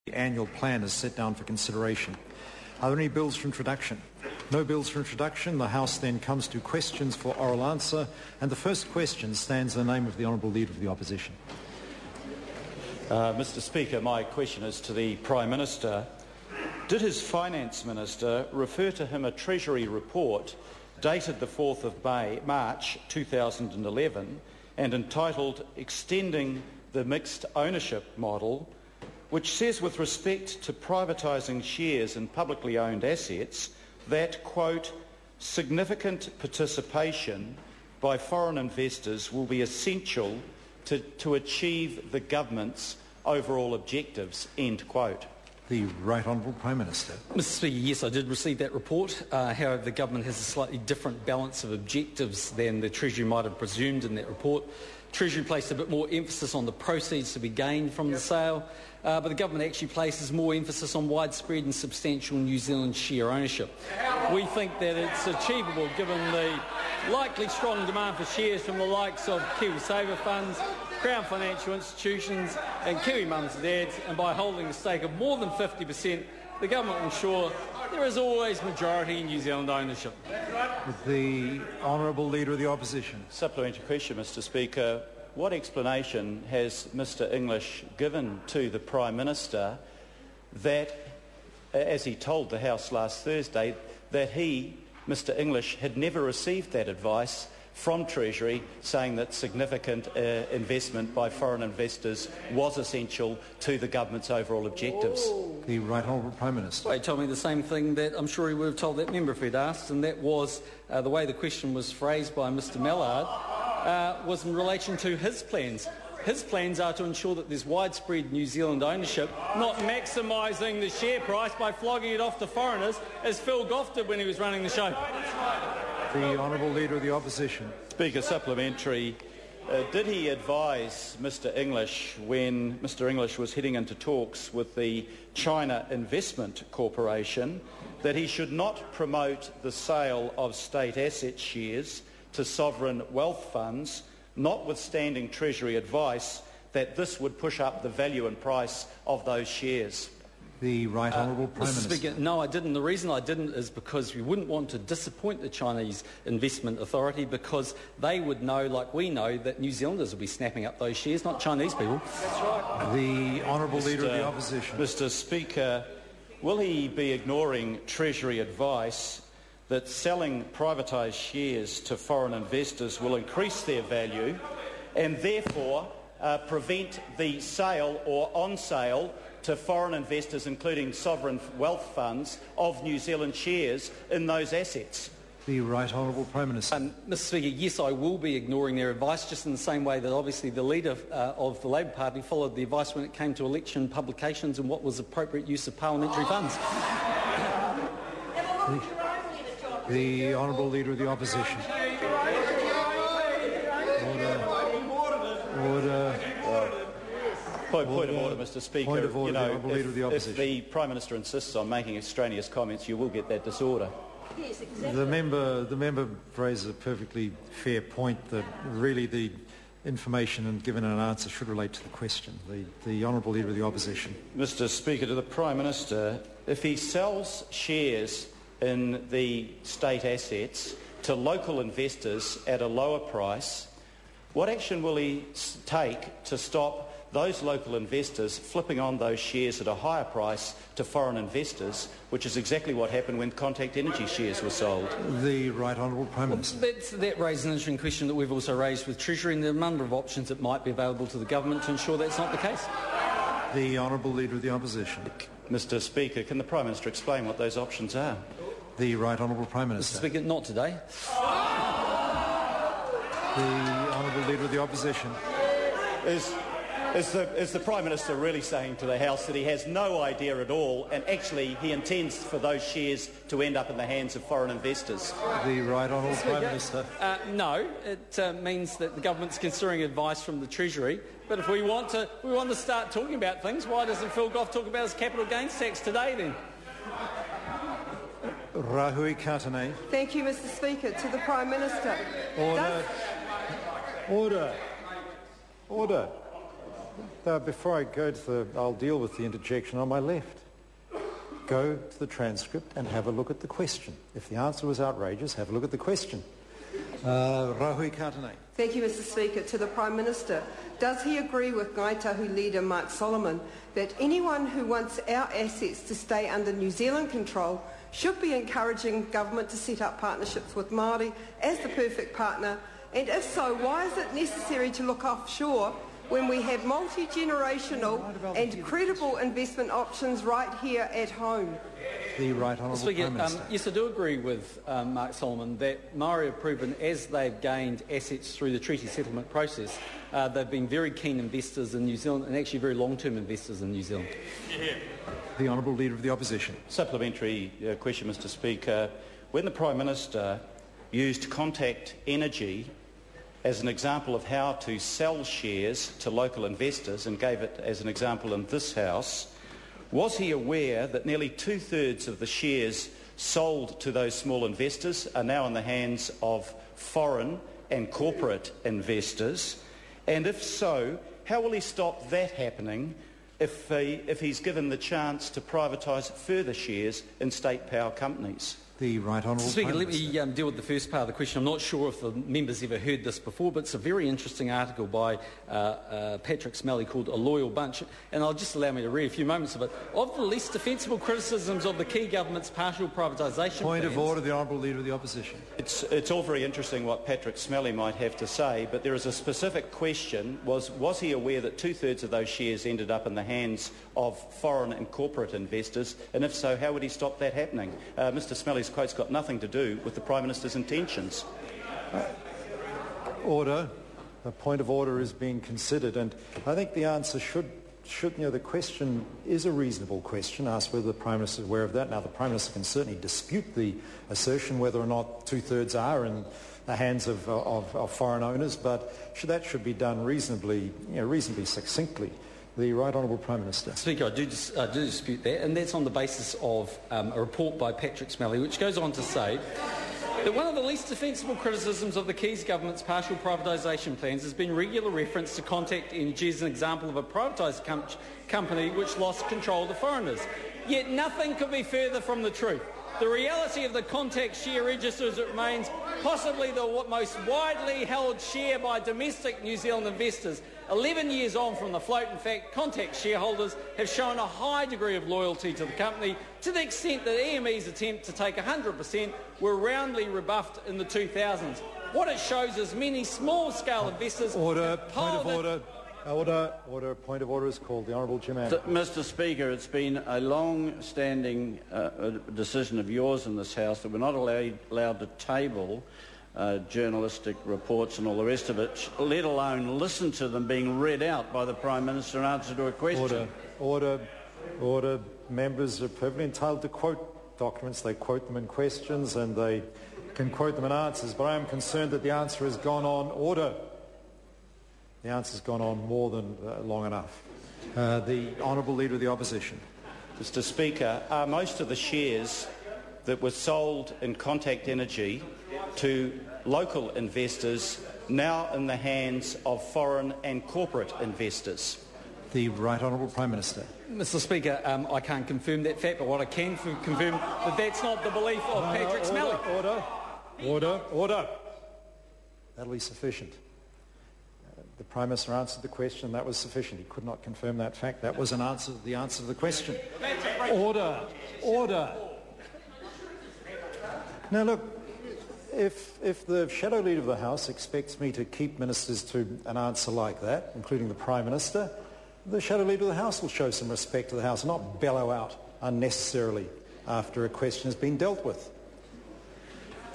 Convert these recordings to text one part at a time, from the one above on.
The annual plan is set down for consideration. Are there any bills for introduction? No bills for introduction. The House then comes to questions for oral answer, and the first question stands in the name of the Honourable Leader of the Opposition. Mr. Speaker, my question is to the Prime Minister. Did his Finance Minister refer to him a Treasury report dated the 4th of March 2011 and entitled Extending the Mixed Ownership Model, which says with respect to privatising shares in publicly owned assets that, quote, significant participation by foreign investors will be essential to achieve the government's overall objectives, end quote? The Right Honourable Prime Minister. Mr. Speaker, yes, I did receive that report. However, the government has a slightly different balance of objectives than the Treasury might have presumed in that report. Treasury placed a bit more emphasis on the proceeds to be gained from the sale, but the government actually places more emphasis on widespread and substantial New Zealand share ownership. We think that it's achievable given the likely strong demand for shares from the likes of Kiwi Saver funds, Crown financial institutions and Kiwi mums and dads, and by holding a stake of more than 50%, the government will ensure there is always majority New Zealand ownership. The Honourable Leader of the Opposition. Supplementary question, Mr. Speaker. What explanation has Mr. English given to the Prime Minister that, as he told the House last Thursday, that he, Mr. English, had never received that advice from Treasury saying that significant investment by foreign investors was essential to the government's overall objectives? The Right Honourable Prime Minister. Well, he told me the same thing that I'm sure he would have told that member if he'd asked, and that was the way the question was phrased by Mr Mallard was in relation to his plans. His plans are to ensure that there's widespread New Zealand ownership, not maximising the share price by flogging it off to foreigners, as Phil Goff did when he was running the show. The Honourable Leader of the Opposition. Speaker, supplementary. Did he advise Mr English when Mr English was heading into talks with the China Investment Corporation that he should not promote the sale of state asset shares to sovereign wealth funds, notwithstanding Treasury advice that this would push up the value and price of those shares? The Right Honourable Prime Minister. Speaker, no, I didn't. The reason I didn't is because we wouldn't want to disappoint the Chinese Investment Authority, because they would know, like we know, that New Zealanders will be snapping up those shares, not Chinese people. That's right. The Honourable Leader of the Opposition. Mr Speaker, will he be ignoring Treasury advice that selling privatised shares to foreign investors will increase their value and therefore prevent the sale or on sale to foreign investors, including sovereign wealth funds, of New Zealand shares in those assets? The Right Honourable Prime Minister. Mr Speaker, yes, I will be ignoring their advice, just in the same way that obviously the leader of the Labour Party followed the advice when it came to election publications and what was appropriate use of parliamentary funds. The Honourable Leader of the Opposition. Order. Point of order, Mr Speaker. Point of order, the Honourable Leader of the Opposition. If the Prime Minister insists on making extraneous comments, you will get that disorder. Yes, exactly. The member raises a perfectly fair point that really the information and given an answer should relate to the question. The Honourable Leader of the Opposition. Mr Speaker, to the Prime Minister, if he sells shares in the state assets to local investors at a lower price, what action will he take to stop those local investors flipping on those shares at a higher price to foreign investors, which is exactly what happened when Contact Energy shares were sold? The Right Honourable Prime Minister. That raises an interesting question that we've also raised with Treasury, and there are a number of options that might be available to the government to ensure that's not the case. The Honourable Leader of the Opposition. Mr Speaker, can the Prime Minister explain what those options are? The Right Honourable Prime Mr Minister. Speaker, not today. The Honourable Leader of the Opposition. Is the Prime Minister really saying to the House that he has no idea at all, and actually he intends for those shares to end up in the hands of foreign investors? The Right Honourable Prime Minister. No, it means that the government's considering advice from the Treasury. But if we want to start talking about things, why doesn't Phil Goff talk about his capital gains tax today then? Rahui Katane. Thank you, Mr Speaker. To the Prime Minister. Order. Order. Order. Before I go to I'll deal with the interjection on my left. Go to the transcript and have a look at the question. If the answer was outrageous, have a look at the question. Rahui Katanei. Thank you, Mr. Speaker. To the Prime Minister, does he agree with Ngāi Tahu leader Mark Solomon that anyone who wants our assets to stay under New Zealand control should be encouraging government to set up partnerships with Māori as the perfect partner? And if so, why is it necessary to look offshore when we have multi-generational and credible investment options right here at home? The Right Honourable Prime Minister. Yes, I do agree with Mark Solomon that Māori have proven, as they've gained assets through the treaty settlement process, they've been very keen investors in New Zealand and actually very long-term investors in New Zealand. The Honourable Leader of the Opposition. Supplementary question, Mr. Speaker. When the Prime Minister used Contact Energy as an example of how to sell shares to local investors and gave it as an example in this House, was he aware that nearly two-thirds of the shares sold to those small investors are now in the hands of foreign and corporate investors? And if so, how will he stop that happening if he's given the chance to privatise further shares in state power companies? The Right Honourable Speaker, Prime let Minister. me deal with the first part of the question. I'm not sure if the members ever heard this before, but it's a very interesting article by Patrick Smelly called A Loyal Bunch, and I'll just allow me to read a few moments of it. Of the least defensible criticisms of the key government's partial privatisation Point plans, of order, the Honourable Leader of the Opposition. It's all very interesting what Patrick Smelly might have to say, but there is a specific question. Was he aware that two-thirds of those shares ended up in the hands of foreign and corporate investors? And if so, how would he stop that happening? Mr Smelly's quote's got nothing to do with the Prime Minister's intentions. Order. A point of order is being considered, and I think the answer should the question is a reasonable question, ask whether the Prime Minister is aware of that. Now, the Prime Minister can certainly dispute the assertion whether or not two-thirds are in the hands of foreign owners, but that should be done reasonably succinctly. The Right Honourable Prime Minister. Speaker, I do dispute that, and that's on the basis of a report by Patrick Smelly, which goes on to say that one of the least defensible criticisms of the Keys government's partial privatisation plans has been regular reference to Contact Energy as an example of a privatised company which lost control to foreigners. Yet nothing could be further from the truth. The reality of the Contact share register is it remains possibly the most widely held share by domestic New Zealand investors. 11 years on from the float, in fact, Contact shareholders have shown a high degree of loyalty to the company, to the extent that EME's attempt to take 100% were roundly rebuffed in the 2000s. What it shows is many small-scale investors... Order. Point of order. Order. Point of order is called. The Honourable Jim Anderson. Mr Speaker, it's been a long-standing decision of yours in this House that we're not allowed to table journalistic reports and all the rest of it, let alone listen to them being read out by the Prime Minister in answer to a question. Order. Members are perfectly entitled to quote documents. They quote them in questions and they can quote them in answers, but I am concerned that the answer has gone on. Order. The answer's gone on more than long enough. The Honourable Leader of the Opposition. Mr Speaker, are most of the shares that were sold in Contact Energy to local investors now in the hands of foreign and corporate investors? The Right Honourable Prime Minister. Mr Speaker, I can't confirm that fact, but what I can confirm that that's not the belief of Patrick Smelly. Order. That'll be sufficient. The Prime Minister answered the question. That was sufficient. He could not confirm that fact. That was the answer to the question. Order. Now look, if the Shadow Leader of the House expects me to keep ministers to an answer like that, including the Prime Minister, the Shadow Leader of the House will show some respect to the House and not bellow out unnecessarily after a question has been dealt with.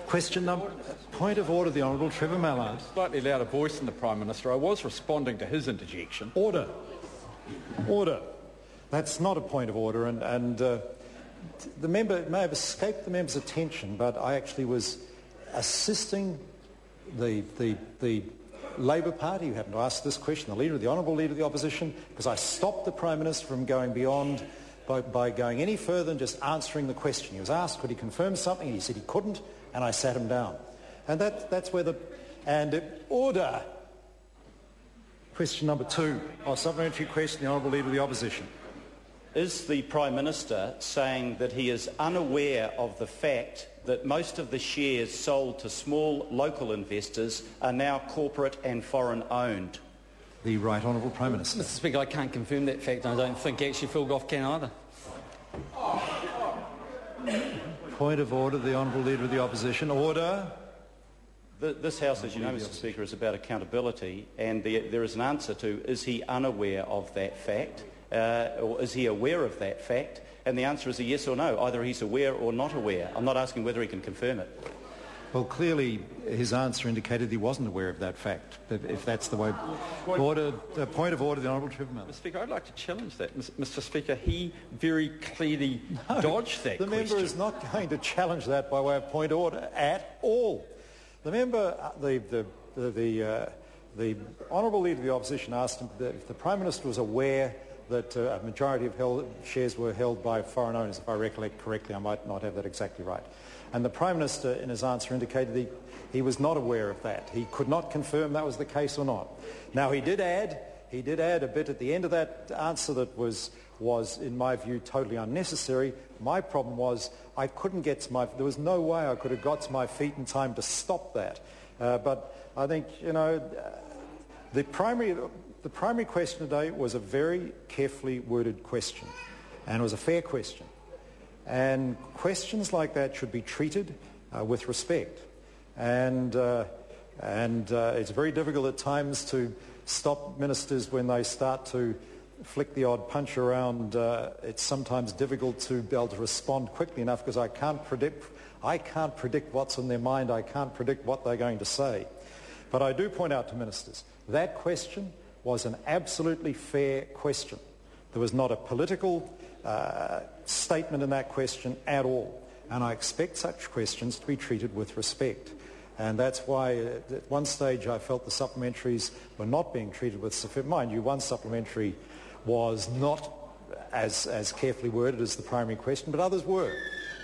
Point of order, the Honourable Trevor Mallard. Slightly louder voice than the Prime Minister. I was responding to his interjection. Order. That's not a point of order, and the member, it may have escaped the member's attention, but I actually was assisting the Labour Party, who happened to ask this question, the Honourable Leader of the Opposition, because I stopped the Prime Minister from going beyond by going any further than just answering the question. He was asked, could he confirm something? He said he couldn't, and I sat him down. And that's where order. Question number 2. Supplementary question, the Honourable Leader of the Opposition. Is the Prime Minister saying that he is unaware of the fact that most of the shares sold to small local investors are now corporate and foreign owned? The Right Honourable Prime Minister. Mr Speaker, I can't confirm that fact, and I don't think actually Phil Goff can either. Point of order, the Honourable Leader of the Opposition. Order. This House, as you know, Mr Speaker, is about accountability, and there is an answer to, is he unaware of that fact, or is he aware of that fact? And the answer is a yes or no. Either he's aware or not aware. I'm not asking whether he can confirm it. Well, clearly his answer indicated he wasn't aware of that fact, if that's the way. Order, point of order, the Honourable Tribunal. Mr Speaker, I'd like to challenge that. Mr Speaker, he very clearly dodged that The question. member is not going to challenge that by way of point of order at all. The member, the Honourable Leader of the Opposition asked him if the Prime Minister was aware that a majority of shares were held by foreign owners. If I recollect correctly, I might not have that exactly right. And the Prime Minister, in his answer, indicated he was not aware of that. He could not confirm that was the case or not. Now, he did add a bit at the end of that answer that was, in my view, totally unnecessary. My problem was I couldn't get to there was no way I could have got to my feet in time to stop that. But I think, the primary question today was a very carefully worded question, and it was a fair question. And questions like that should be treated with respect. And it's very difficult at times to stop ministers when they start to flick the odd punch around. It's sometimes difficult to be able to respond quickly enough because I can't predict what's in their mind. I can't predict what they're going to say. But I do point out to ministers, that question was an absolutely fair question. There was not a political statement in that question at all. And I expect such questions to be treated with respect. And that's why at one stage I felt the supplementaries were not being treated with sufficient. Mind you, one supplementary was not as carefully worded as the primary question, but others were.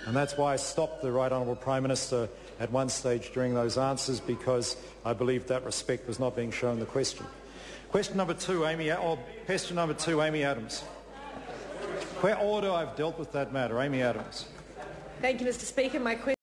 And that's why I stopped the Right Honourable Prime Minister at one stage during those answers, because I believed that respect was not being shown the question. Question number 2, question number 2, Amy Adams. Order, I've dealt with that matter. Amy Adams. Thank you, Mr Speaker. My question